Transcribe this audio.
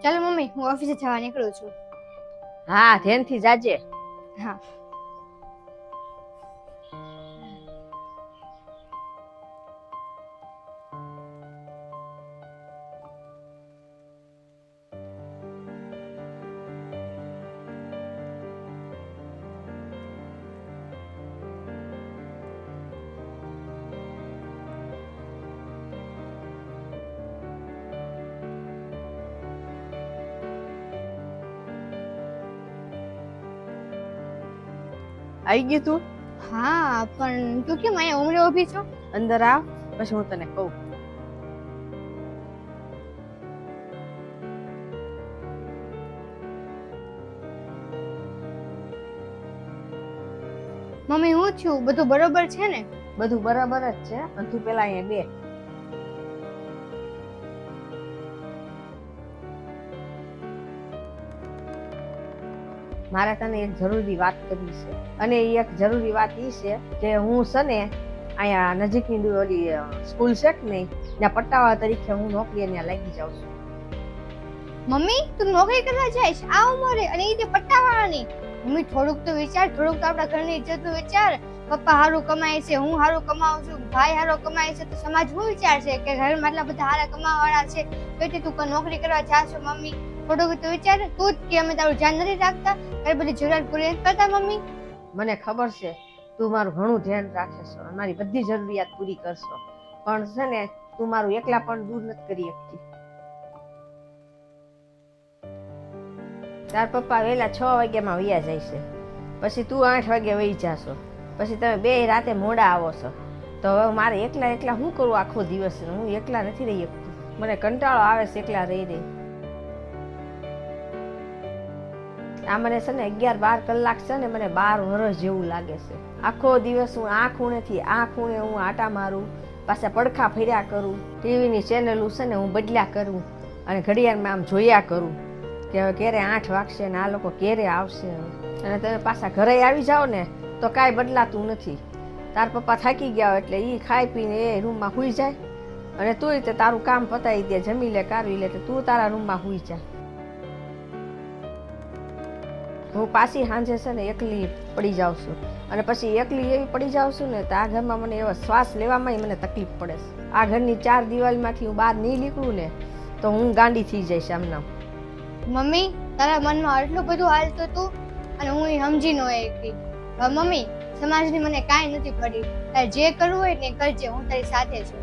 ચાલો મમ્મી, હું ઓફિસે જવા નીકળું છું. હા, ધ્યાનથી જાજે. હા. આવી ગયું તું? હા, પણ તું કેમ અહીંયા ઉમરે ઊભી છો? અંદર આવ, પછી હું તને કહું. મમ્મી, હું છું? બધું બરોબર છે ને? બધું બરાબર જ છે, અને તું પેલા અહીંયા બે. મારે તને એક જરૂરી વાત કરવી છે, અને એ એક જરૂરી વાત એ છે કે હું છે ને અહીંયા નજીકની ઓલી સ્કૂલ છે કે નહીં, ત્યાં પટ્ટાવાળા તરીકે હું નોકરી ત્યાં લાગી જાઉં છું. મમ્મી, તું નોકરી કરવા જઈશ આ ઉંમરે, અને એ પટ્ટાવાળાની? મમ્મી, થોડુંક તો વિચાર, થોડુંક તો આપણા ઘરની ઇજ્જતનું વિચાર. પપ્પા હારું કમાય છે, હું હારું કમાઉં છું, ભાઈ હારો કમાય છે, તો સમાજ શું વિચારશે કે ઘરમાં આટલા બધા હારા કમાવાવાળા છે, એટલે તું નોકરી કરવા જાશો? મમ્મી, થોડુંક તો વિચાર. તું જ કે અમે તારું ધ્યાન નથી રાખતા, તારી બધી જરૂરિયાત પૂરી નથી કરતા? મમ્મી, મને ખબર છે તું મારું ઘણું ધ્યાન રાખે છો, મારી બધી જરૂરિયાત પૂરી કરશો, પણ છે ને તું મારું એકલા પણ દૂર નથી કરી શકતી. તાર પપ્પા વહેલા 6 વાગ્યામાં વયા જાય છે, પછી તું 8 વાગે વહી જાશો, પછી તમે બે રાતે મોડા આવો છો, તો હવે મારે એકલા શું કરવું આખો દિવસ? હું એકલા નથી રહી શકતી, મને કંટાળો આવે છે એકલા રહી. આ મને છે ને 11-12 કલાક છે ને મને 12 વર્ષ જેવું લાગે છે. આખો દિવસ હું આ ખૂણેથી આ ખૂણે હું આટા મારું, પાછા પડખા ફર્યા કરું, ટીવીની ચેનલો છે ને હું બદલ્યા કરું, અને ઘડિયાળમાં આમ જોયા કરું કે હવે ક્યારે 8 વાગશે ને આ લોકો ક્યારે આવશે. અને તમે પાછા ઘરે આવી જાઓ ને તો કાંઈ બદલાતું નથી. તાર પપ્પા થાકી ગયા એટલે એ ખાઈ પીને એ રૂમમાં સૂઈ જાય, અને તું રીતે તારું કામ પતાવી દે, જમી લે, કાઢવી લે, તું તારા રૂમમાં સૂઈ જા. હું પાછી સાંજે છે ને એકલી પડી જાઉં છું, અને પછી એકલી એવી પડી જાઉં છું ને તો આ ઘરમાં મને એવો શ્વાસ લેવામાં મને તકલીફ પડે છે. આ ઘરની 4 દિવાલમાંથી હું બહાર નહીં નીકળું ને તો હું ગાંડી થઈ જઈશ આમનામ. મમ્મી, તારા મનમાં આટલું બધું હાલતું હતું અને હું એ સમજી ન શકી. હવે મમ્મી, સમાજની મને કાંઈ નથી પડી, તારે જે કરવું હોય ને કરજે, હું તારી સાથે છું.